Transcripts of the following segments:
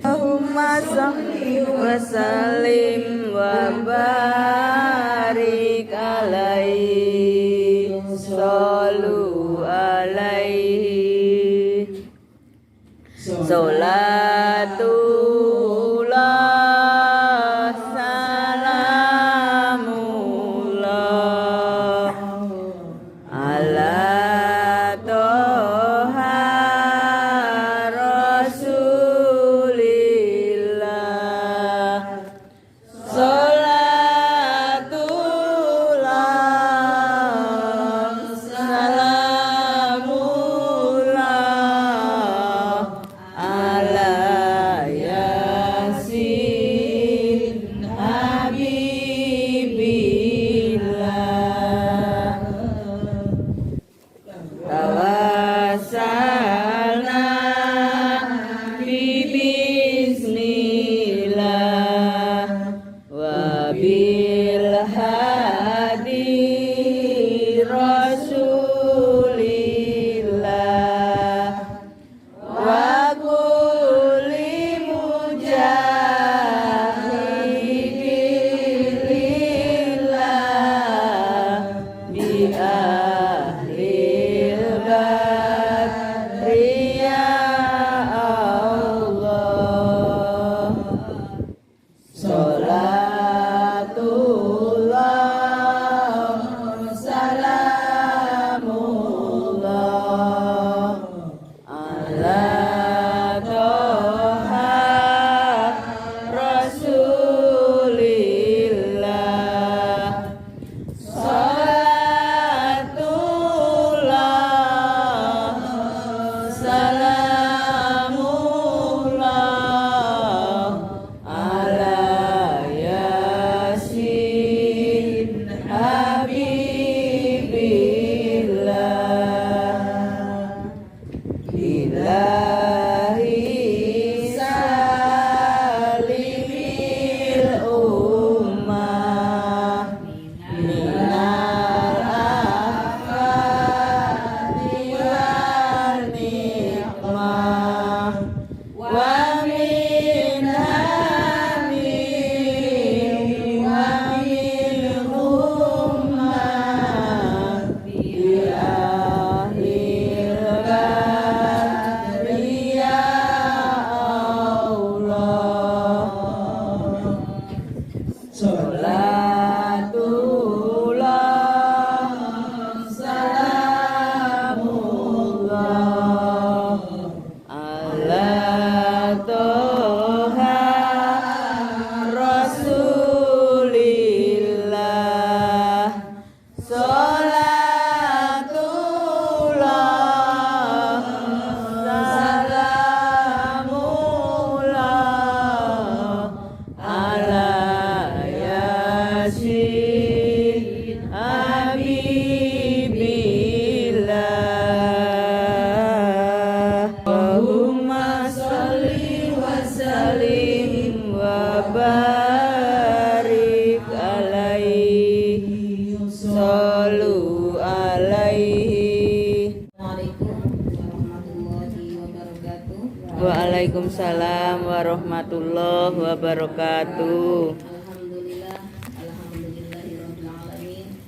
Allahumma sholli wa sallim wa barik alaihi, shollu alaihi, sholatullah salamullah ala Waalaikumsalam warahmatullahi wabarakatuh. Alhamdulillah, alhamdulillahirabbil alamin.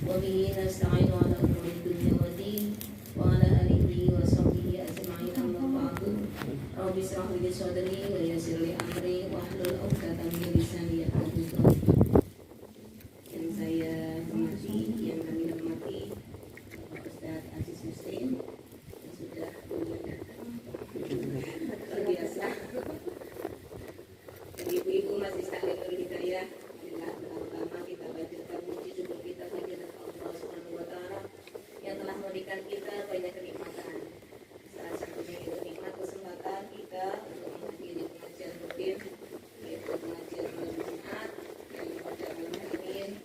Wa bihi nasta'inu ala umuri dunya waddin wa ala alihi wa sahbihi ajma'in amma ba'du. Rabbi shrah li sadri wa yassir li amri wa hlul 'uqdatam min lisani yafqahu qawli. Yang saya hormati, yang kami hormati Bapak Ustaz Aziz Muslim yang sudah luar biasa. Ibu-ibu masih saling berhidayah. Inilah pertama kita bacakan puji syukur kita kepada Allah Subhanahu wa taala yang telah memberikan kita banyak kenikmatan. Salah satunya itu nikmat kesempatan kita untuk menghadiri pengajian rutin, yaitu pengajian malam Jumat yang pada malam hari ini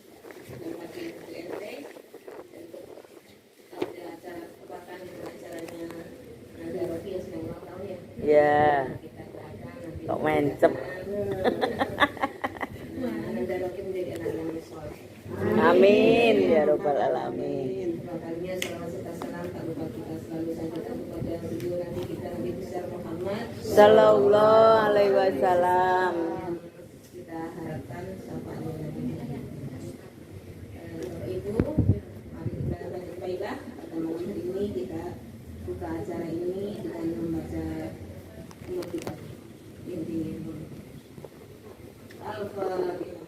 menghadiri UMT dan ada acara kepakan dengan acaranya Nada Rofi yang sedang ulang tahun ya. Ya, Kita doakan nanti kok mencep. Nada Rofi menjadi anak yang soleh. Amin ya robbal alamin. Makanya selawat serta salam tak lupa kita selalu sampaikan kepada junjungan kita Nabi besar Muhammad Sallallahu alaihi wasallam. Kita harapkan syafaatnya Nabi. Bapak Ibu, mari kita baiklah pada malam hari ini kita buka acara ini dengan membaca kitab yang dihimpun. Al-Fatihah.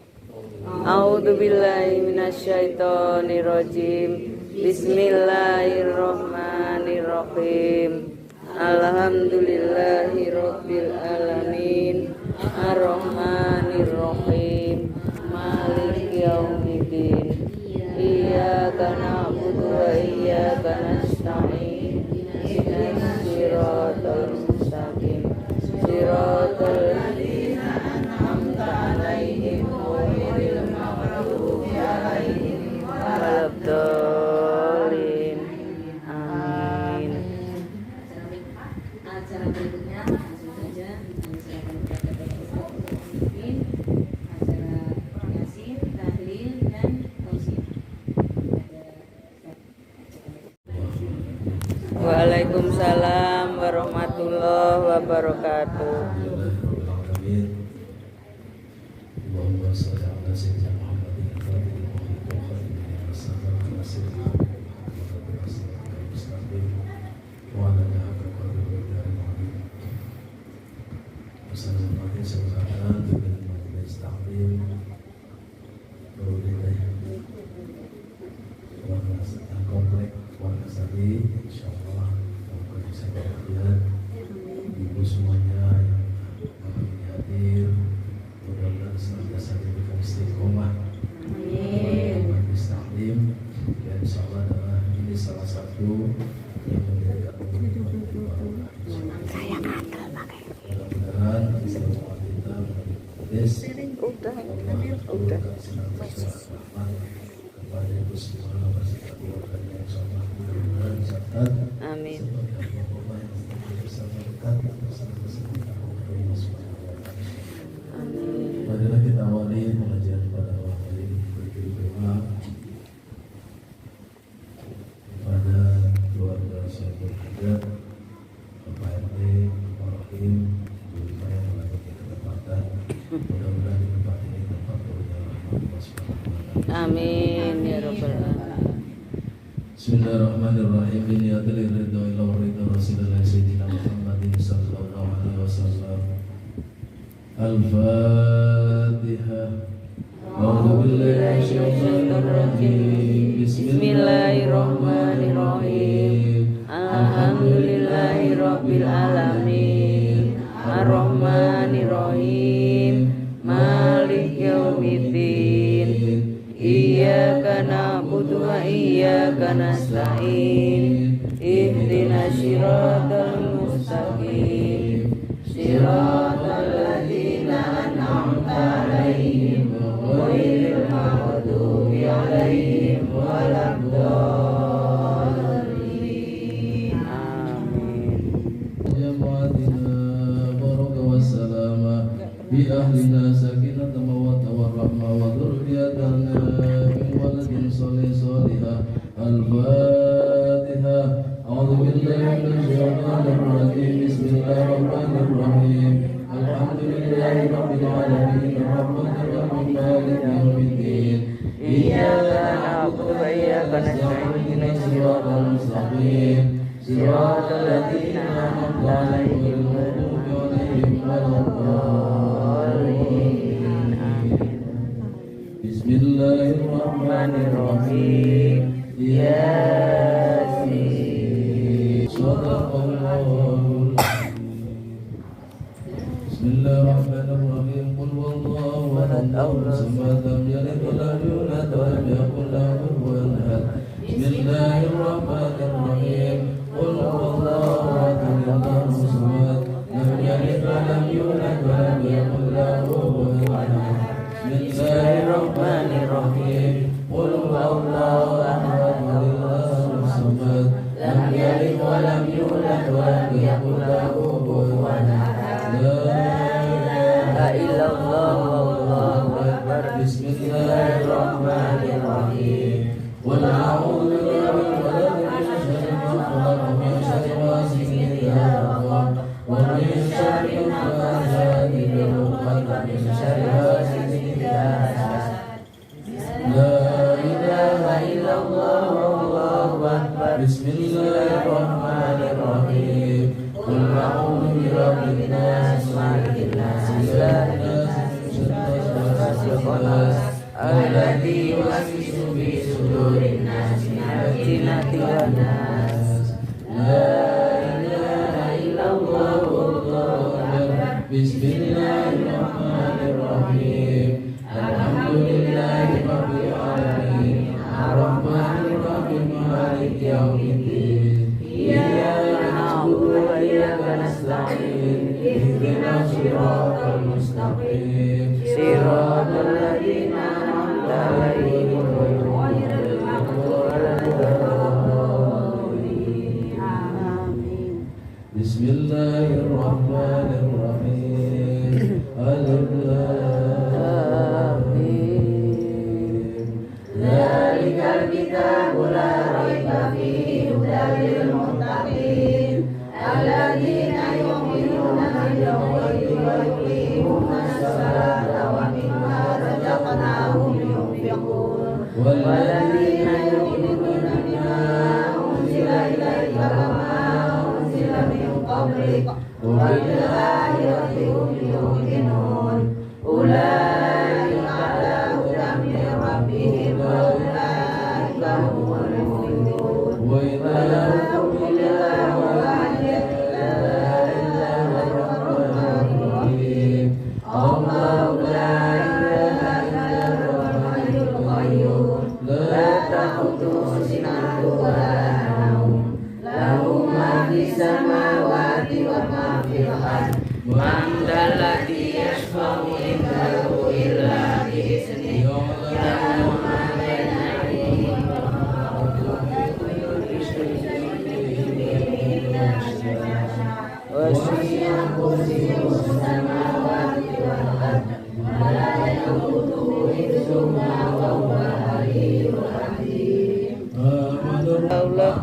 A'udzu billahi minasyaitonir rajim. Bismillahirrahmanirrahim. Alhamdulillahirabbil alamin. Arrahmanirrahim. Maliki yaumiddin. Iyyaka na'budu wa iyyaka nasta'in. Ihdinas siratal mustaqim. Siratal ladzina an'amta 'alaihim ghairil maghdubi 'alaihim waladdallin. Amin. Acara berikutnya langsung saja kami serahkan kepada Bapak Ustaz untuk memimpin acara yasin, tahlil dan tausiah. Waalaikumsalam warahmatullahi wabarakatuh. Allahumma shalli ala sayyidina Muhammadin wa ala komplek warga Sari, insyaallah semoga bisa berkenan. Ibu semuanya yang hadir, mudah-mudahan senantiasa diberikan istiqomah. Amin. Bismillah. Dan insyaallah adalah ini salah satu yang menjadi mudah-mudahan istiqomah kita udah kepada ibu semua beserta keluarganya insyaallah mudah-mudahan zakat. Amin. Marilah kita awali pengajian pada malam hari ini berdoa kepada keluarga sahabat kita, Bapak RT, Pak Rahim, Bu Rima yang melewati ketepatan. Mudah-mudahan di tempat ini tempat turunnya rahmat Allah Subhanahu wa taala. Amin ya robbal alamin. Bismillahirrahmanirrahim. Niyatul ridha ila ridha Rasulullah sayyidina Muhammadin sallallahu alaihi wasallam. Al-Fatihah. A'udzu billahi minasyaitonir rajim. Bismillahirrahmanirrahim. Alhamdulillahirabbil alamin. Arrahmanirrahim. Maliki yaumiddin. Iyyaka na'budu wa iyyaka nasta'in. Ihdinas siratal mustaqim. Siratal ladzina an'amta 'alaihim ghairil maghdubi 'alaihim waladdallin. Amin. Ya mu'adina baraka wassalama bi ahlina sakinata mawaddah warahmah wa dzurriyyatana min waladin shalih salihah. Al-Fatihah. أعوذ بالله من الشيطان الرجيم بسم الله الرحمن الرحيم الحمد لله رب العالمين الرحمن الرحيم مالك يوم الدين إياك نعبد وإياك نستعين اهدنا الصراط المستقيم صراط الذين أنعمت عليهم غير المغضوب عليهم ولا الضالين آمين. بسم الله الرحمن الرحيم ياسين صدق الله العظيم. بسم الله الرحمن الرحيم قل والله أحد الله الصمد لم يلد ولم يولد ولم يكن له كفوا أحد. بسم الله الرحمن الرحيم قل والله أحد الله الصمد لم يلد ولم يولد ولم يكن له كفوا أحد. بسم الله الرحمن الرحيم قل والله أحد الله الصمد لم يلد ولم يولد ولم يكن له كفوا أحد. لا إله إلا الله والله أكبر. بسم الله الرحمن الرحيم قل أعوذ برب الفلق من شر ما خلق ومن شر غاسق إذا وقب ومن شر النفاثات في العقد ومن شر حاسد إذا حسد. لا إله إلا الله والله أكبر. بسم الله الرحمن الرحيم قل أعوذ برب الناس مالك الناس إله الناس الذي يوسوس في صدور الناس من الجنة والناس. لا إله إلا الله والله أكبر. بسم الله الرحمن الرحيم الحمد لله رب العالمين الرحمن الرحيم مالك يوم الدين إياك نعبد وإياك نستعين اهدنا الصراط المستقيم صراط الذين أنعمت عليهم غير المغضوب عليهم ولا الضالين آمين. بسم الله الرحمن الرحيم ألف لام ميم. ذلك الكتاب لا ريب فيه هدى للمتقين الذين يؤمنون بالغيب ويقيمون الصلاة ومما رزقناهم ينفقون والذين يؤمنون بما أنزل إليك وما أنزل من قبلك وبالآخرة هم يوقنون أولئك على هدى من ربهم وأولئك هم المفلحون. وإذا الحمد لله وحده لا إله إلا هو الرحمن الرحيم الله لا إله إلا هو الحي القيوم لا تأخذه سنة ولا نوم له ما في السماوات وما في الأرض من ذا الذي يشفع عنده إلا بإذنه يعلم ما بين أيديهم وسع كرسيه السماوات والأرض ولا يئوده حفظهما وهو العلي العظيم. Allah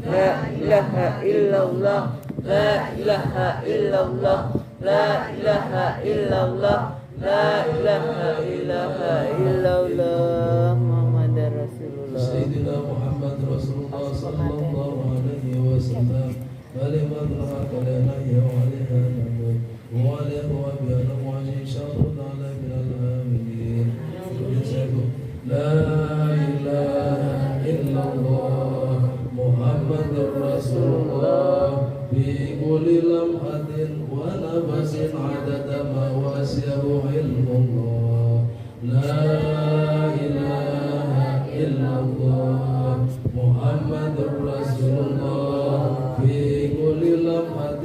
la ilaha illallah la ilaha illallah la ilaha illallah la ilaha illallah Muhammadar Rasulullah. سيدنا محمد رسول الله صلى الله عليه وسلم كلمة الحق لا نهي عليها نموت وعليه وبيان وعجيب شر على من الآمنين. لا إله إلا الله محمد رسول الله في كل لمحة ونفس عدد ما وسعه علم الله. لا إله إلا الله محمد رسول الله في كل لمحة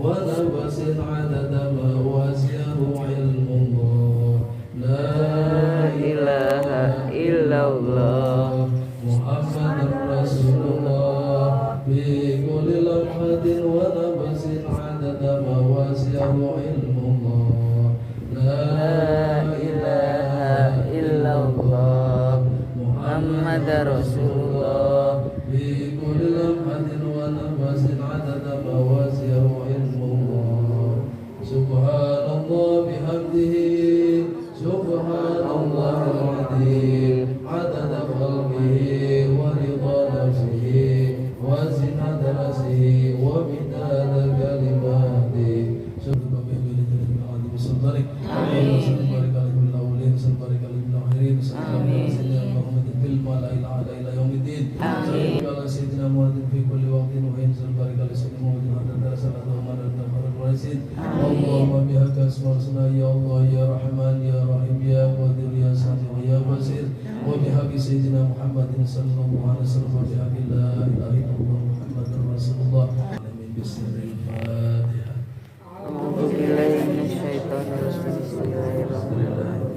ونفس عدد ما وسعه علم الله. لا ilaha illallah محمد رسول الله في كل لمحة ونفس عدد ما وسعه علم الله. لا barik. Allahumma salli barik ala kulli awwalin, salli barik ala kulli akhirin, sallallahu alaihi wasallam Muhammadin fil malaa'il a'la ila yaumiddin. Salli ala sayyidina Muhammadin fi kulli waqtin wa in salli barik ala sayyidina Muhammadin hatta salatu wa madad al warisin. Allahumma bihaqqa asma'una ya Allah ya Rahman ya Rahim ya Qadir ya Sami ya Basir. Wa bihaqqi sayyidina Muhammadin sallallahu alaihi wasallam wa bihaqqi la ilaha illallah Muhammadur Rasulullah. Amin bismillahil Fatihah. A'udzu billahi minasyaitonir rajim. Bismillahirrahmanirrahim.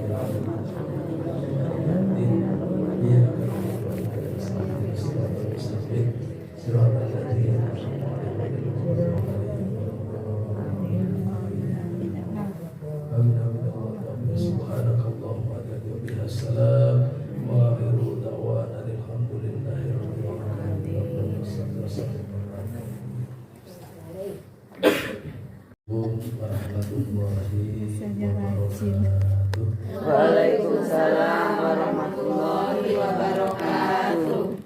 Waalaikumsalam warahmatullahi wabarakatuh.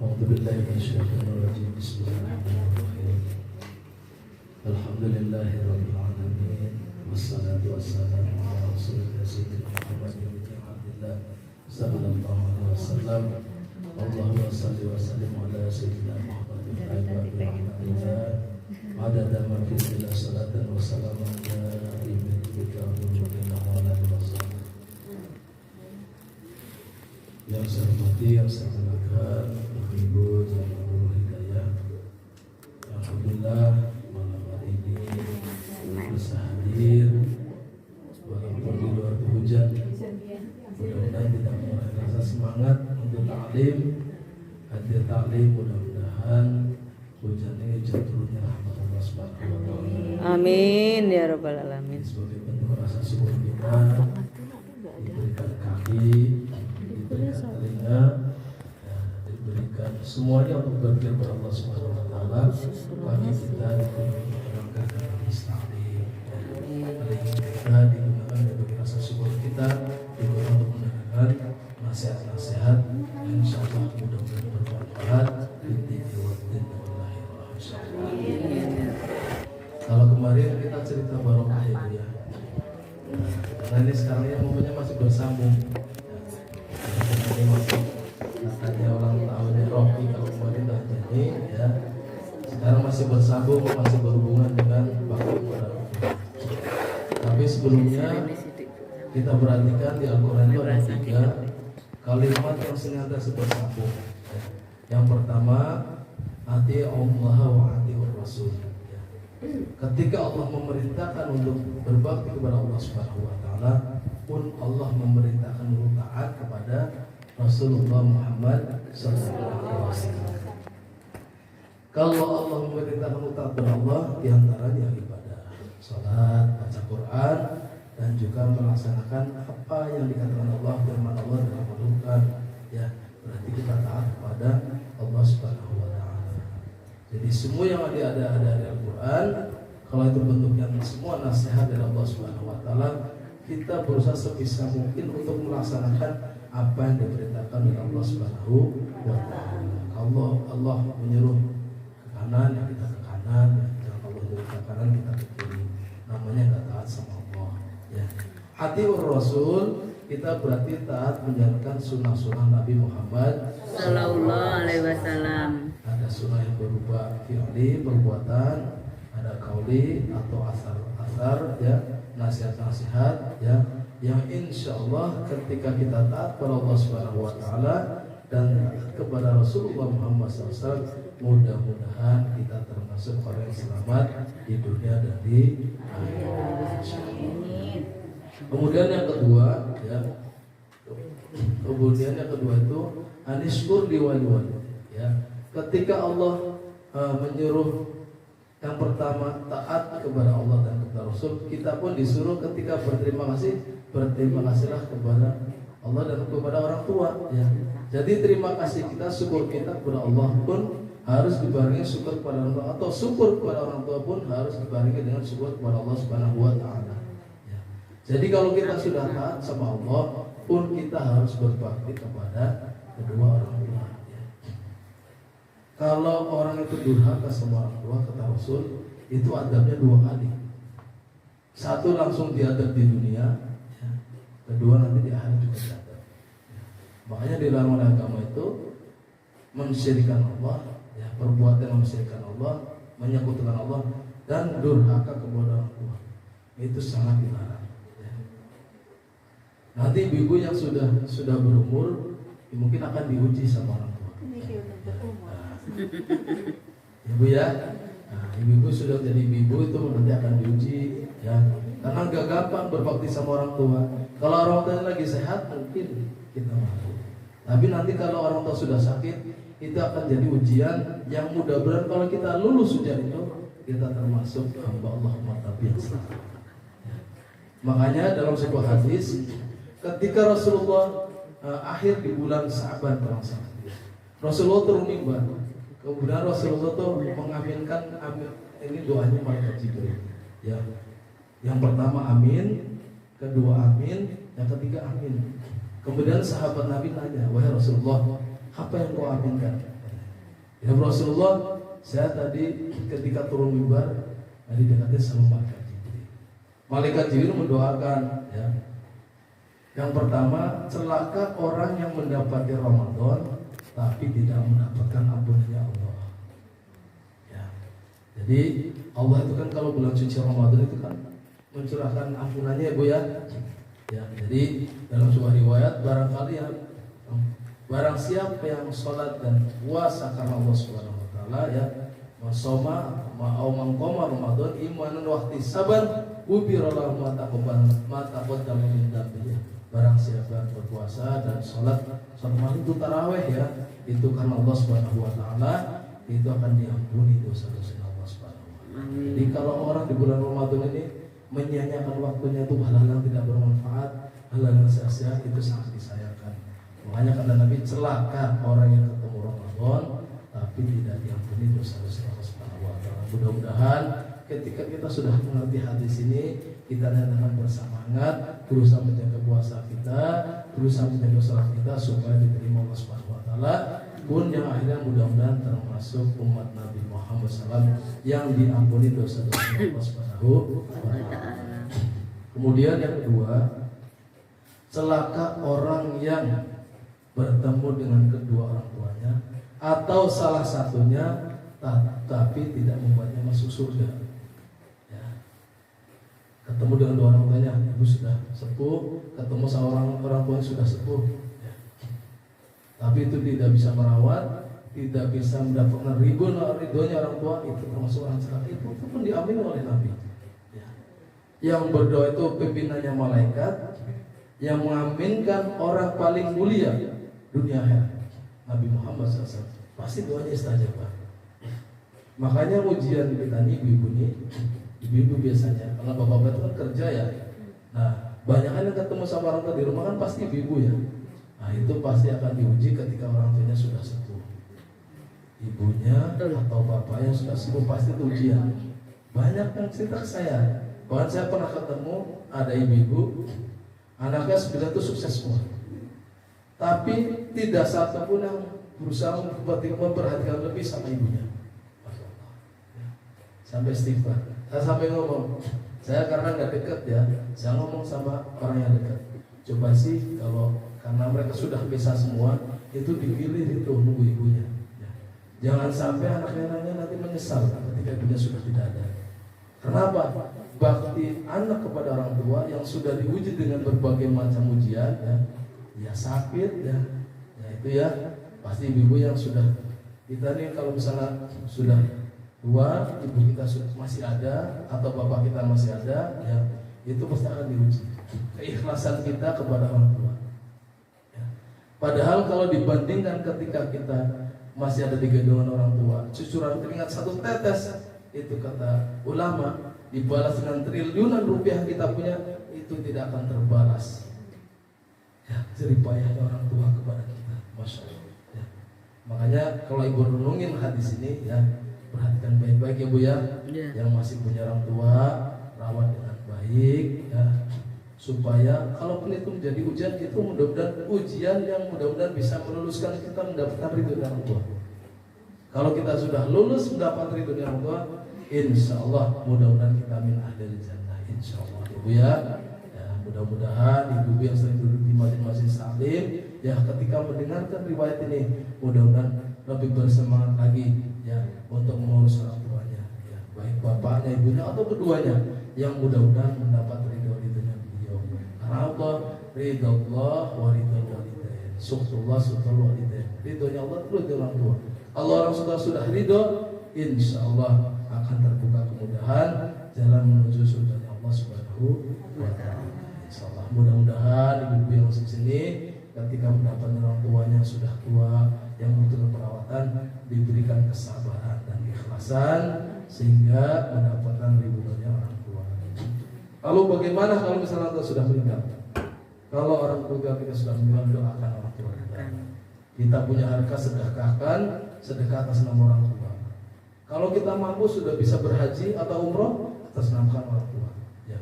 A'udzubillahi minasyaitonir rajim. Bismillahirrahmanirrahim. Alhamdulillahirabbil alamin. Wassalatu wassalamu ala rasulillah sayyidina Muhammadin bin Abdillah sallallahu alaihi wasallam. Allahumma shalli wa sallim ala sayyidina Muhammadin bin Abdillah. Adada ma fi salatan wa salamun ala ibadika wa ala yang saya hormati, yang saya banggakan, Ibu Zainul Hidayah. Alhamdulillah malam hari ini bisa hadir walaupun di luar hujan. Mudah-mudahan tidak mengurangi rasa semangat untuk taklim. Hadir taklim, mudah-mudahan hujan ini turunnya rahmat Allah Subhanahu wa taala. Amin ya rabbal alamin. Sebagai bentuk rasa syukur kita diberikan kaki, diberikan telinga, diberikan semuanya untuk berzikir kepada Allah Subhanahu wa taala. Bagi kita diberikan taklim, kita digunakan sebagai rasa syukur kita, digunakan untuk mendengarkan nasihat-nasihat yang insyaallah mudah-mudahan bermanfaat di dunia dan di akhirat insyaallah. Kalau kemarin kita cerita barokah ya. Karena ini sekarang ya momennya masih bersambung. Ini masih katanya orang tahunnya Rocky kalau kemarin dah jadi ya. Sekarang masih bersambung, masih berhubungan dengan bakti kepada Rocky. Tapi sebelumnya kita perhatikan di Al-Quran itu ada 3 kalimat yang senantiasa bersambung. Yang pertama, ati Allah wa ati Rasul. Ketika Allah memerintahkan untuk berbakti kepada Allah Subhanahu wa taala, pun Allah memerintahkan untuk taat kepada Rasulullah Muhammad sallallahu alaihi wasallam. Kalau Allah memerintahkan untuk taat kepada Allah, di antaranya ibadah, salat, baca Quran, dan juga melaksanakan apa yang dikatakan Allah, firman Allah dalam Al-Quran. Ya, berarti kita taat kepada Allah Subhanahu wa taala. Jadi semua yang ada di Al-Quran, kalau itu bentuknya semua nasihat dari Allah Subhanahu wa taala, kita berusaha sebisa mungkin untuk melaksanakan apa yang diperintahkan oleh Allah Subhanahu wa taala. Kalau Allah menyuruh ke kanan, ya kita ke kanan, ya. Jangan Allah menyuruh ke kanan, kita ke kiri. Namanya enggak taat sama Allah, ya. Atiur Rasul, kita berarti taat menjalankan sunnah-sunnah Nabi Muhammad Sallallahu alaihi wasallam. Ada sunnah yang berupa fi'li, perbuatan, ada kauli atau asar, ya, nasihat-nasihat, ya, yang insya Allah ketika kita taat kepada Allah Subhanahu wa taala dan kepada Rasulullah Muhammad SAW, mudah-mudahan kita termasuk orang yang selamat di dunia dan di akhirat. Kemudian yang kedua, ya, itu anishkur liwali-wali, ya. Ketika Allah menyuruh yang pertama taat kepada Allah dan kepada Rasul, kita pun disuruh ketika berterima kasihlah kepada Allah dan kepada orang tua, ya. Jadi terima kasih kita, syukur kita kepada Allah pun harus dibarengi syukur kepada orang tua, atau syukur kepada orang tua pun harus dibarengi dengan syukur kepada Allah Subhanahu wa taala. Ya. Jadi kalau kita sudah taat sama Allah pun kita harus berbakti kepada kedua orang tua. Kalau orang itu durhaka sama orang tua, kata Rasul, itu adabnya 2 kali. Satu langsung diadab di dunia, ya. Kedua nanti di akhirat juga diadab. Ya. Makanya dilarang oleh agama itu mensyirikkan Allah, ya, perbuatan yang mensyirikkan Allah, menyekutukan Allah, dan durhaka kepada orang tua. Itu sangat dilarang. Ya. Nanti ibu yang sudah berumur, ya, mungkin akan diuji sama orang tua. Ibu ya, nah, ibu sudah jadi ibu itu nanti akan diuji, ya, karena nggak gampang berbakti sama orang tua. Kalau orang tua lagi sehat mungkin kita mampu, tapi nanti kalau orang tua sudah sakit, itu akan jadi ujian yang mudah-mudahan kalau kita lulus ujian itu, kita termasuk hamba Allah yang selamat. Ya. Makanya dalam sebuah hadis, ketika Rasulullah akhir di bulan Sa'ban Rasulullah turun mimbar. Kemudian Rasulullah tuh mengaminkan ini doanya malaikat Jibril. Ya. Yang pertama amin, kedua amin, yang ketiga amin. Kemudian sahabat Nabi nanya, "Wahai Rasulullah, apa yang kau aminkan?" Ya Rasulullah, saya tadi ketika turun mimbar didekati sama malaikat Jibril. Malaikat Jibril mendoakan, ya. Yang pertama, celaka orang yang mendapati Ramadan tapi tidak mendapatkan ampunannya Allah. Ya. Jadi Allah itu kan kalau bulan suci Ramadan itu kan mencurahkan ampunannya, Bu ya. Ya, jadi dalam sebuah riwayat barang siapa yang sholat dan puasa karena Allah Subhanahu wa taala, ya, masoma ma'au mangkoma Ramadan imanan waqti sabar ubirallahu ma taqaddama min dzambi. Barang siapa berpuasa dan sholat malam itu taraweh, ya, itu karena Allah Subhanahu wa taala, itu akan diampuni dosa-dosa Allah Subhanahu wa taala. Jadi kalau orang di bulan Ramadan ini menyia-nyiakan waktunya itu hal-hal yang tidak bermanfaat, hal-hal yang sia-sia, itu sangat disayangkan. Makanya kata Nabi, celaka orang yang ketemu Ramadan tapi tidak diampuni dosa-dosa Allah Subhanahu wa taala. Mudah-mudahan ketika kita sudah mengerti hadis ini, kita dengan bersemangat berusaha menjaga puasa kita, berusaha menjaga sholat kita supaya diterima Allah Subhanahu wa taala, pun yang akhirnya mudah-mudahan termasuk umat Nabi Muhammad SAW yang diampuni dosa-dosa Allah Subhanahu wa taala. Kemudian yang kedua, celaka orang yang bertemu dengan kedua orang tuanya atau salah satunya tapi tidak membuatnya masuk surga. Ya. Ketemu dengan dua orang tuanya, ibu sudah sepuh, ketemu sama orang tua yang sudah sepuh, ya. Tapi itu tidak bisa merawat, tidak bisa mendapatkan ridhonya orang tua, itu termasuk orang celaka. Itu pun diamini oleh Nabi. Ya. Yang berdoa itu pimpinannya malaikat, yang mengaminkan orang paling mulia dunia akhirat, Nabi Muhammad SAW. Pasti doanya istajabah. Makanya ujian kita nih ibu-ibu nih, ibu-ibu biasanya, kalau bapak-bapak itu kan kerja ya. Nah, banyak kan yang ketemu sama orang tua di rumah kan pasti ibu-ibu ya. Nah, itu pasti akan diuji ketika orang tuanya sudah sepuh. Ibunya atau bapaknya sudah sepuh pasti itu ujian. Banyak yang cerita ke saya. Bahkan saya pernah ketemu ada ibu-ibu, anaknya sebenarnya itu sukses semua, tapi tidak satu pun yang berusaha memperhatikan lebih sama ibunya. Sampai istighfar. Saya sampai ngomong, saya karena nggak dekat ya, saya ngomong sama orang yang dekat. Coba sih kalau karena mereka sudah bisa semua, itu dipilih itu nunggu ibunya. Ya. Jangan sampai anak-anaknya nanti menyesal ketika ibunya sudah tidak ada. Kenapa? Bakti anak kepada orang tua yang sudah diuji dengan berbagai macam ujian, ya sakit, ya itu ya pasti ibu yang sudah kita nih kalau misalnya sudah tua, ibu kita masih ada atau bapak kita masih ada, ya itu pasti akan diuji keikhlasan kita kepada orang tua. Ya. Padahal kalau dibandingkan ketika kita masih ada di gendongan orang tua, cucuran keringat satu tetes, itu kata ulama dibalas dengan triliunan rupiah kita punya, itu tidak akan terbalas. Ya, jerih payahnya orang tua kepada kita, masya Allah. Ya. Makanya kalau ibu renungin hadis ini, ya perhatikan baik-baik ya Bu ya. Yang masih punya orang tua, rawat dengan baik, ya supaya kalaupun itu menjadi ujian, itu mudah-mudahan ujian yang mudah-mudahan bisa meluluskan kita mendapatkan ridho dari orang tua. Kalau kita sudah lulus mendapat ridho dari orang tua, insya Allah mudah-mudahan kita min ahlil jannah. insyaallah Ibu ya. Ya, mudah-mudahan ibu yang sering duduk di masjid-masjid taklim ya ketika mendengarkan riwayat ini mudah-mudahan lebih bersemangat lagi ya untuk mengurus orang tuanya ya, baik bapaknya, ibunya atau keduanya yang mudah-mudahan mendapat ridho-ridhonya beliau. Karena apa? Ridho Allah wa ridho walidain. Suhtullah suhtul walidain. Ridhonya Allah terus di orang tua. Allah orang sudah ridho, insyaallah akan terbuka kemudahan jalan menuju surganya Allah Subhanahu wa taala. Insyaallah mudah-mudahan ibu-ibu yang di sini ketika mendapat orang tuanya sudah tua yang membutuhkan perawatan diberikan kesabaran dan keikhlasan sehingga mendapatkan ridhonya orang tua. Lalu bagaimana kalau misalnya kita sudah meninggal? Kalau orang tua kita sudah meninggal, doakan orang tua kita. Kita punya harta, sedekahkan sedekah atas nama orang tua. Kalau kita mampu sudah bisa berhaji atau umroh atas nama orang tua. Ya,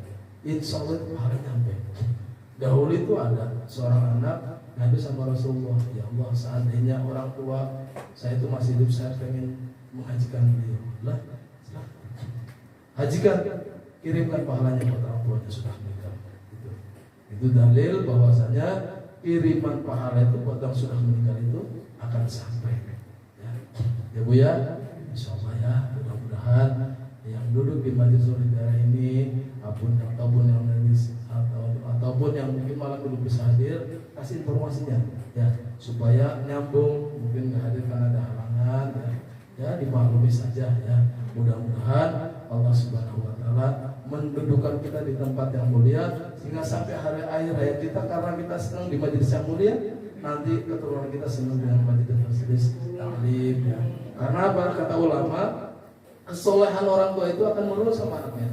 insya Allah itu hari nyampe. Dahulu itu ada seorang anak ngadu sama Rasulullah, ya Allah seandainya orang tua saya itu masih hidup, saya pengen menghajikan beliau. Lah, hajikan, kirimkan pahalanya buat orang tuanya sudah meninggal. Itu dalil bahwasanya kiriman pahala itu buat yang sudah meninggal itu akan sampai. Ya Bu ya, insyaallah ya, mudah-mudahan yang duduk di majelis solidaritas ini ataupun yang nulis ataupun yang mungkin malam belum bisa hadir, kasih informasinya ya supaya nyambung, mungkin nggak hadir karena ada halangan ya dimaklumi saja ya. Mudah-mudahan Allah Subhanahu wa taala mendudukan kita di tempat yang mulia sehingga sampai hari akhir hayat kita karena kita senang di majelis yang mulia, nanti keturunan kita senang dengan majelis taklim ya. Karena apa? Kata ulama, kesolehan orang tua itu akan menurun sama anaknya.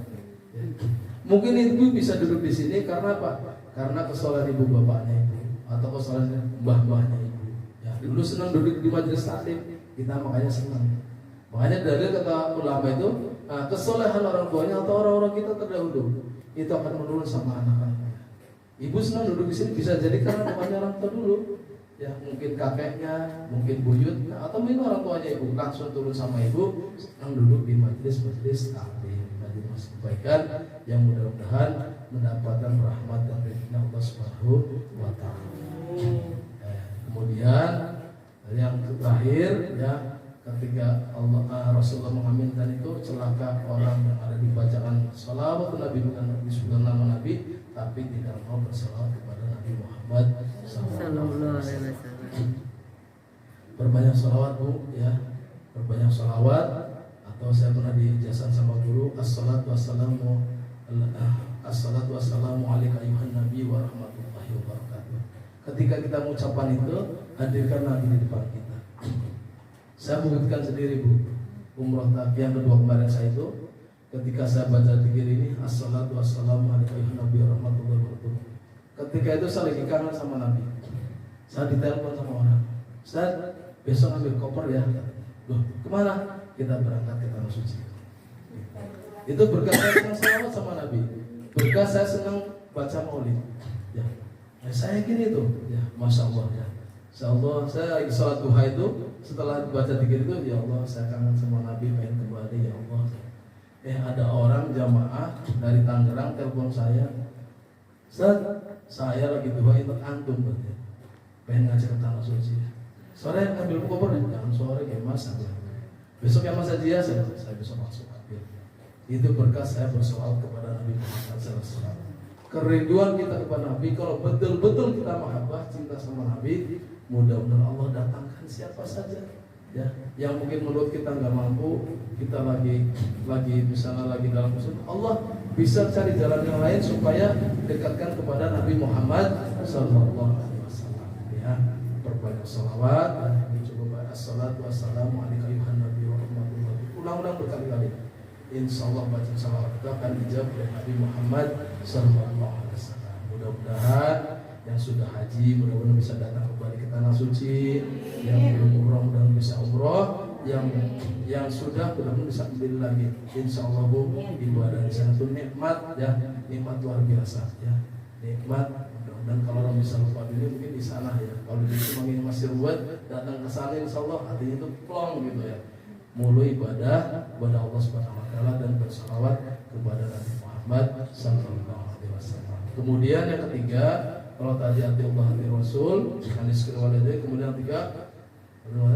Mungkin ibu bisa duduk di sini karena apa? Karena kesolehan ibu bapaknya itu atau kesolehan mbah-mbahnya ibu. Ya, dulu senang duduk di majelis taklim, kita makanya senang. Makanya dari kata ulama itu, kesolehan orang tuanya atau orang-orang kita terdahulu itu akan menurun sama anak-anaknya. Ibu senang duduk di sini bisa jadi karena bapaknya orang tua dulu. Ya, mungkin kakeknya, mungkin buyutnya, atau mungkin orang tuanya ibu langsung turun sama ibu, senang duduk di majelis taklim, majelis kebaikan yang mudah-mudahan mendapatkan rahmat dan ridha Allah Subhanahu wa taala. Kemudian yang terakhir ya, ketika Rasulullah mengaminkan itu celaka orang yang ada di bacaan salawat Nabi, bukan disebutkan nama Nabi tapi tidak mau bersalawat kepada Nabi Muhammad sallallahu alaihi wasallam. Perbanyak salawat Bu ya, perbanyak salawat. Atau saya pernah diijazahkan sama guru, assalatu wassalamu alaika ayuhan nabi wa rahmatullahi wa barakatuh. Ketika kita mengucapkan itu, hadirkan Nabi di depan kita. Saya buktikan sendiri Bu, umroh yang kedua kemarin saya itu, ketika saya baca zikir ini, assalatu wassalamu alaika ayuhan nabi wa rahmatullahi wa barakatuh. Ketika itu saya lagi kangen sama Nabi. Saya ditelepon sama orang, Ustaz, besok ambil koper ya. Loh, kemana? Kita berangkat ke Tanah Suci. Itu berkah saya senang salawat sama Nabi, berkah saya senang baca maulid ya. Saya yakin itu ya, Masya Allah ya. Insya Allah saya lagi sholat duha itu, setelah baca zikir itu, ya Allah saya kangen sama Nabi, pengen kembali ya Allah. Ada orang jamaah dari Tangerang telepon saya, Ustaz, saya lagi duha itu antum berarti, pengen ngajak ke Tanah Suci. Sore ambil koper, jangan sore kayak Mas aja. Besok yang Mas Haji saya besok masuk ambil. Itu berkah saya bersoal kepada Nabi Muhammad SAW. Kerinduan kita kepada Nabi, kalau betul-betul kita mahabbah cinta sama Nabi, mudah-mudahan Allah datangkan siapa saja ya, yang mungkin menurut kita nggak mampu, kita lagi misalnya lagi dalam musim, Allah bisa cari jalan yang lain supaya dekatkan kepada Nabi Muhammad SAW ya. Perbanyak salawat dan coba assalatu wassalamu alaika ayuhan nabi wa rahmatullahi. Ulang-ulang berkali-kali. Insyaallah baca salawat kita akan dijawab oleh Nabi Muhammad sallallahu alaihi wasallam. Mudah-mudahan yang sudah haji mudah-mudahan bisa datang kembali ke Tanah Suci, yang belum umroh mudah-mudahan bisa umroh, yang sudah mudah-mudahan bisa kembali lagi. Insyaallah Bu, ibadah di sana itu nikmat ya, nikmat luar biasa ya. Nikmat. Dan kalau orang bisa lupa diri mungkin di sana ya. Kalau di sini mungkin masih buat datang ke sana, insyaallah hatinya itu plong gitu ya. Mulai ibadah kepada Allah Subhanahu wa taala dan bersalawat kepada Nabi Muhammad Muhammad sallallahu alaihi wasallam. Kemudian yang ketiga, kalau tadi ati Allah ati Rasul, hadis riwayat, kemudian yang ketiga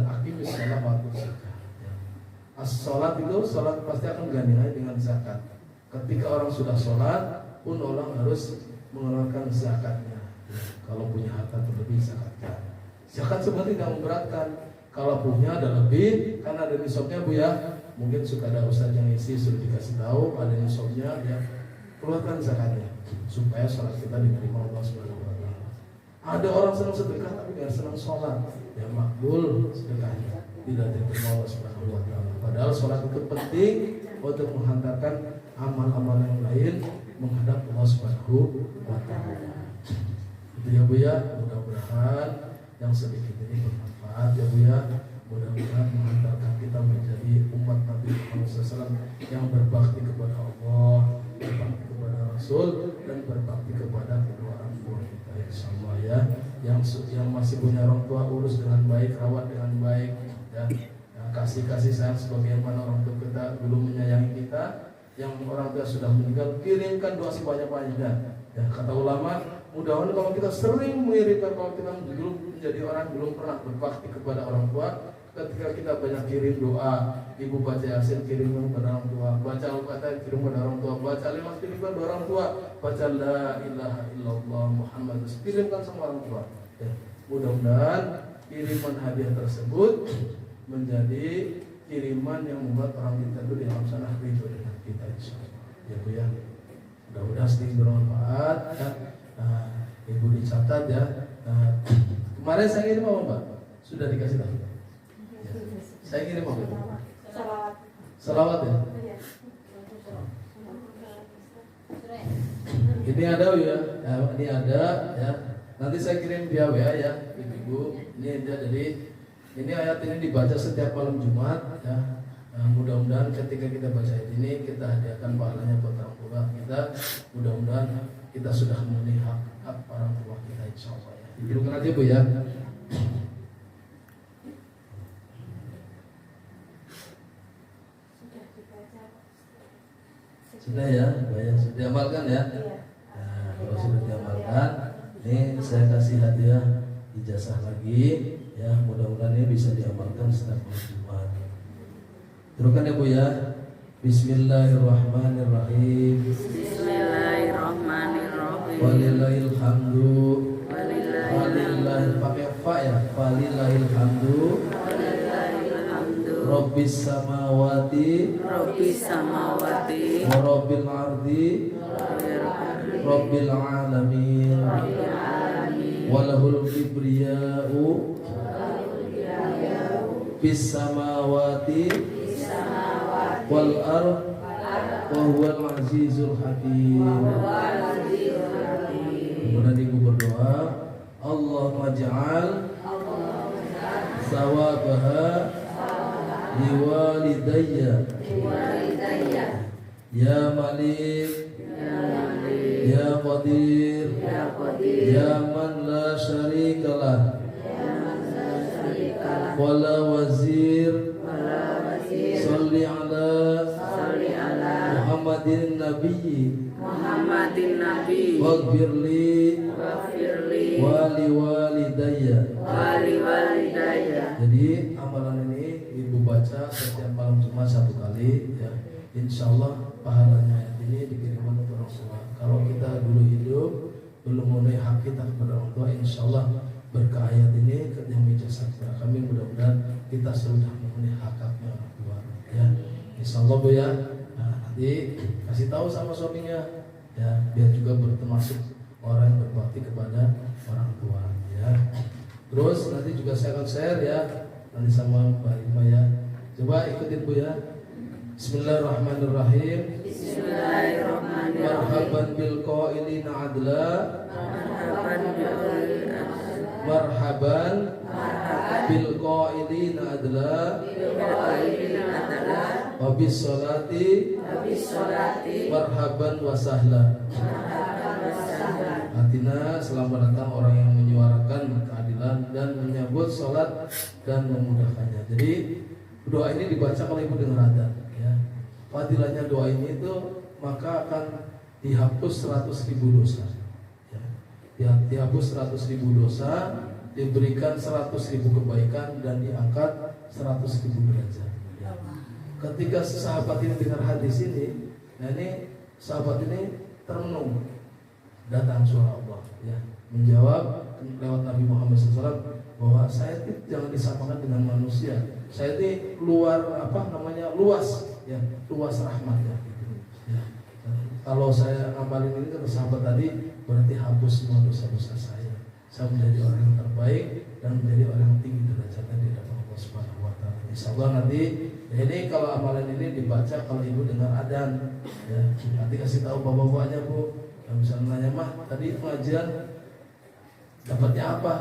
aqimis shalah wa atuz zakat. As-salat itu salat pasti akan gandengan dengan zakat. Ketika orang sudah sholat pun orang harus mengeluarkan zakatnya. Kalau punya harta terlebih zakatkan. Zakat sebenarnya tidak memberatkan. Kalau punya ada lebih, karena ada nisabnya Bu ya. Mungkin suka ada ustaz yang isi sudah dikasih tahu ada nisabnya, ya keluarkan zakatnya supaya sholat kita diterima Allah Subhanahu wa taala. Ada orang senang sedekah tapi nggak senang sholat, ya makbul sedekahnya tidak diterima Allah Subhanahu wa taala. Padahal sholat itu penting untuk menghantarkan amal-amal yang lain menghadap Allah Subhanahu wa taala. Itu ya Bu ya, mudah-mudahan yang sedikit ini bermanfaat ya Bu ya. Mudah-mudahan menghantarkan kita menjadi umat Nabi Muhammad SAW yang berbakti kepada Allah, berbakti kepada Rasul, dan berbakti kepada kedua orang tua kita, insyaallah ya. Yang masih punya orang tua urus dengan baik, rawat dengan baik ya. Kasih sayang sebagaimana orang tua kita dulu menyayangi kita. Yang orang tua sudah meninggal, kirimkan doa sebanyak-banyaknya. Ya, kata ulama, mudah-mudahan kalau kita sering mengirimkan, kalau kita belum menjadi orang belum pernah berbakti kepada orang tua, ketika kita banyak kirim doa, ibu baca Yasin kirim kepada orang tua, baca Al-Fatihah kirim kepada orang tua, baca lima kirim kepada orang tua, baca la ilaha illallah Muhammad kirimkan sama orang tua. Ya, mudah-mudahan kiriman hadiah tersebut menjadi kiriman yang membuat orang kita itu di alam sana ridho dengan kita, insyaallah. Ya Bu ya. Mudah-mudahan sedikit bermanfaat ya. Ibu dicatat ya. Kemarin saya kirim apa Mbak? Sudah dikasih tahu. Ya. Saya kirim apa? Salawat ya. Ini ada ya. Ini ada ya. Nanti saya kirim via WA ya, Ibu. Ini dia, jadi ini ayat ini dibaca setiap malam Jumat ya. Mudah-mudahan ketika kita baca ayat ini kita hadiahkan pahalanya buat orang tua kita. Mudah-mudahan kita sudah memenuhi hak orang tua kita, insyaallah ya. Dudukkan aja Bu ya. Sudah ya, sudah diamalkan ya. Nah, kalau sudah diamalkan, ini saya kasih hadiah ijazah lagi. Ya, mudah-mudahan ini bisa diamalkan setiap malam Jumat. Teruskan ya Bu ya. Bismillahirrahmanirrahim. Bismillahirrahmanirrahim. Walillahil hamdu. Walillahil pakai fa ya. Walillahil hamdu. Rabbis samawati. Wa rabbil ardi. Rabbil alamin. Walahul kibriya'u fis samawati wal ard wa huwal azizul hakim. Kemudian ibu berdoa, Allahumma ja'al sawabaha liwalidayya ya Malik ya Qadir ya man la syarikalah wala wazir salli ala Muhammadin nabiyyi waghfirli wali walidayya. Jadi amalan ini ibu baca setiap malam Jumat 1 kali ya. Insyaallah pahalanya ini dikirimkan untuk orang tua. Kalau kita dulu hidup belum memenuhi hak kita kepada orang tua, insyaallah berkah ayat ini yang ijazah kepada kami, mudah-mudahan kita sudah memenuhi hak-haknya orang tua ya. Insyaallah Bu ya. Nah, nanti kasih tahu sama suaminya ya, biar juga termasuk orang yang berbakti kepada orang tua ya. Terus nanti juga saya akan share ya nanti sama Mbak Rima ya. Coba ikutin Bu ya. Bismillahirrahmanirrahim. Marhaban bil qailina adla. Marhaban bil qailina adla. Wa bis salati marhaban wa sahla. Artinya selamat datang orang yang menyuarakan keadilan dan menyambut sholat dan memudahkannya. Jadi doa ini dibaca kalau ibu dengar adzan ya. Fadilahnya doa ini itu maka akan dihapus 100.000 dosa. Ya, dihapus 100.000 dosa, diberikan 100.000 kebaikan dan diangkat 100.000 derajat. Ya. Ketika sahabat ini dengar hadis ini, nah ini sahabat ini termenung, datang suara Allah, ya, menjawab lewat Nabi Muhammad SAW bahwa saya itu jangan disamakan dengan manusia. Saya itu luas ya, luas rahmat ya. Ya. Kalau saya ngamalin ini kata sahabat tadi, berarti hapus semua dosa-dosa saya. Saya menjadi orang yang terbaik dan menjadi orang yang tinggi derajatnya di hadapan Allah Subhanahu wa taala. Insyaallah nanti ya ini kalau amalan ini dibaca kalau ibu dengar adzan ya, nanti kasih tahu bapak-bapaknya Bu. Yang bisa nanya mah tadi pengajian dapatnya apa?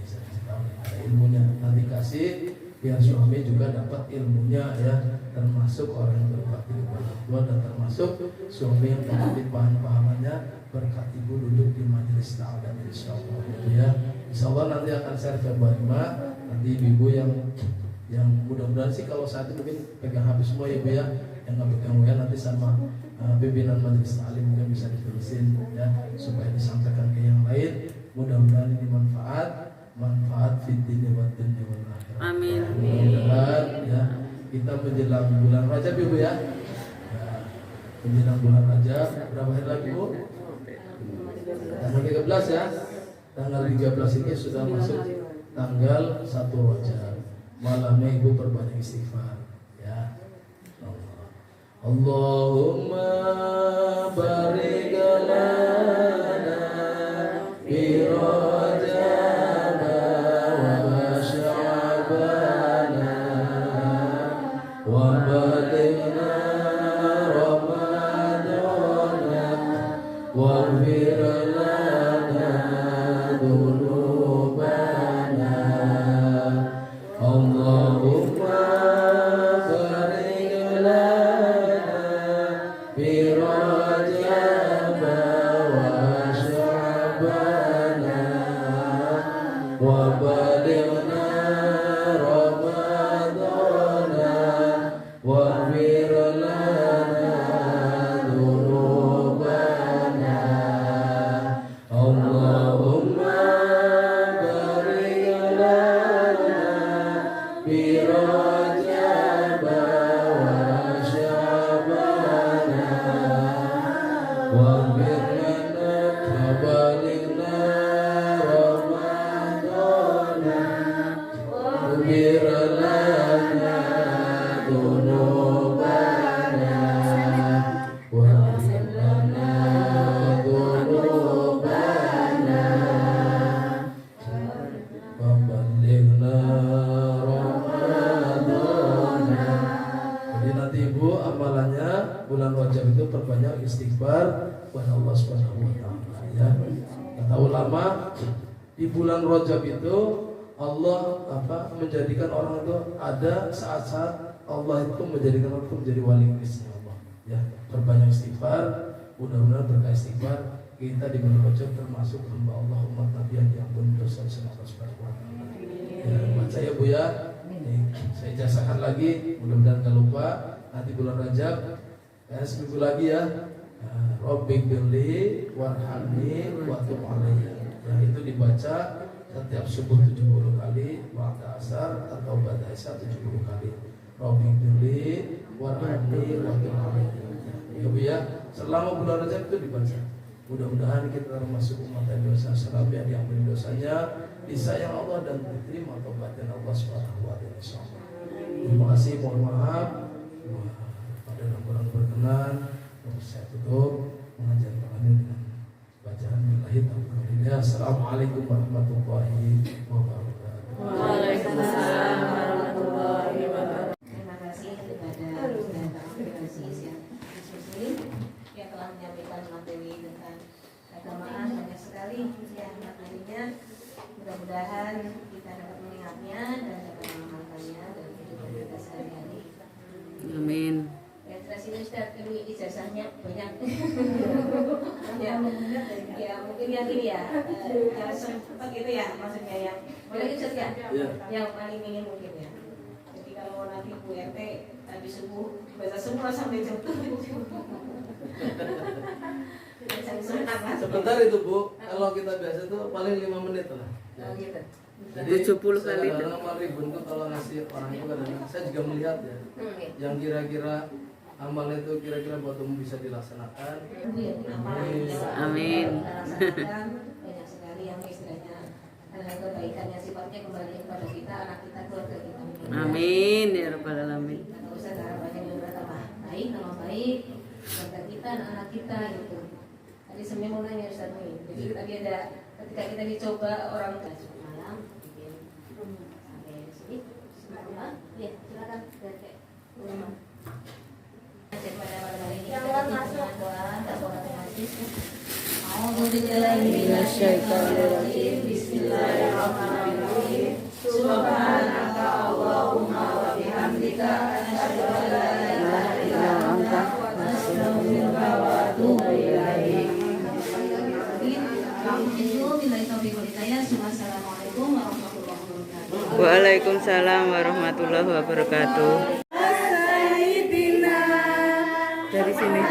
Saya kasih tahu ada ilmunya. Nanti kasih biar suami juga dapat ilmunya ya, termasuk orang yang berbakti kepada Allah dan termasuk suami yang dapat pahamannya berkat ibu duduk di majelis ta'ala insyaallah ya. Insyaallah nanti akan share Februari nanti ibu yang mudah-mudahan sih kalau saat ini mungkin pegang habis semua ya Bu ya, yang nggak pegang ya nanti sama pimpinan majelis ta'lim mungkin bisa ditulisin ya supaya disampaikan ke yang lain. Mudah-mudahan ini manfaat fiddin wa dunya wal akhirah. Amin. Mudah-mudahan ya kita menjelang bulan Rajab Ibu ya. Menjelang bulan Rajab berapa hari lagi Bu? Tanggal 13 ya. Tanggal 13 ini sudah masuk tanggal 1 Rajab. Malamnya Ibu perbanyak istighfar ya. Allahumma barik lana fi Rajab wa Sya'bana wa balighna Ramadana waghfir lana dhunubana Allahumma barik lana fi Rajab wa Sya'bana wa balighna Ramadana waghfir lana dhunubana Allahumma barik lana fi Rajab wa Sya'bana waghfir lana wa balighna Ramadana waghfir lana dhunubana waghfir lana dhunubana Wabalighna Ramadana. Jadi nanti Ibu amalannya bulan Rajab itu perbanyak istighfar kepada Allah Subhanahu wa taala ya. Kata ulama di bulan Rajab itu Allah menjadikan orang itu ada saat-saat Allah itu menjadikan orang itu menjadi wali Krisnya Allah ya. Perbanyak istighfar, mudah-mudahan berkah istighfar kita di bulan Rajab termasuk hamba Allah umat Nabi yang diampuni dosa-dosa Allah Subhanahu wa taala. Ya, baca ya Bu ya. Saya jasakan lagi, mudah-mudahan gak lupa nanti bulan Rajab ya, seminggu lagi ya. Rabbik birli warhamni wa tub alayya. Ya, itu dibaca setiap subuh 70 kali, ba'da asar atau ba'da isya 70 kali. Rabbik birli warhamni wa tub alayya. Ya Bu ya, selama bulan Rajab itu dibaca. Mudah-mudahan kita termasuk umat Nabi SAW yang diampuni dosanya, disayang Allah dan diterima taubatnya Allah Subhanahu wa taala. Terima kasih, mohon maaf pada yang kurang berkenan. Saya tutup mengajar kalian dengan bacaan billahi taufiq. Assalamualaikum warahmatullahi wabarakatuh. Waalaikumsalam warahmatullahi wabarakatuh. Terima kasih kepada Ustaz Aziz yang Muslim yang telah menyampaikan materi tentang keagamaan banyak sekali ya materinya. Mudah-mudahan kita dapat mengingatnya dan dapat mengamalkannya dalam kehidupan kita sehari-hari. Amin. Ya terus ini Ustaz, ini ijazahnya banyak. ya mungkin yang ini ya, yang sempat gitu ya maksudnya yang boleh Ustaz ya, yang paling minim mungkin ya. Jadi kalau nanti Bu RT tadi subuh baca semua sampai jam 7. Sebentar itu Bu, kalau kita biasa tuh paling 5 menit lah. Oh, gitu. Jadi 70 kali. kadang-kadang ribu itu kalau ngasih orang itu kadang saya juga melihat ya, Gitu. yang kira-kira amal itu kira-kira buat umum bisa dilaksanakan. Amin. Banyak sekali yang istilahnya kebaikannya sifatnya kembali kepada kita, anak kita, keluarga kita. Amin ya rabbal alamin. Tidak usah harapannya juga tambah baik, tambah baik keluarga kita, anak kita gitu. Tadi sebenarnya mau nanya Ustaz nih. Jadi tadi ada ketika kita dicoba orang malam bikin sampai sini semua. Ya silakan dari rumah. Pada malam hari ini kita masuk Bismillahirrahmanirrahim. Subhanaka Allahumma wa bihamdika asyhadu an la ilaha illa anta astaghfiruka wa atubu ilaik. Assalamualaikum warahmatullahi wabarakatuh. Waalaikumsalam warahmatullahi wabarakatuh. Dari sini.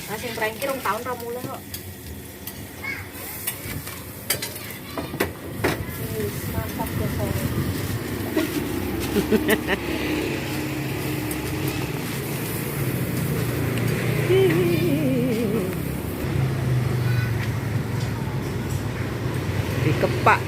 Masih pranking rong tahun ra mulai kok. Mantap ya, Dikepak.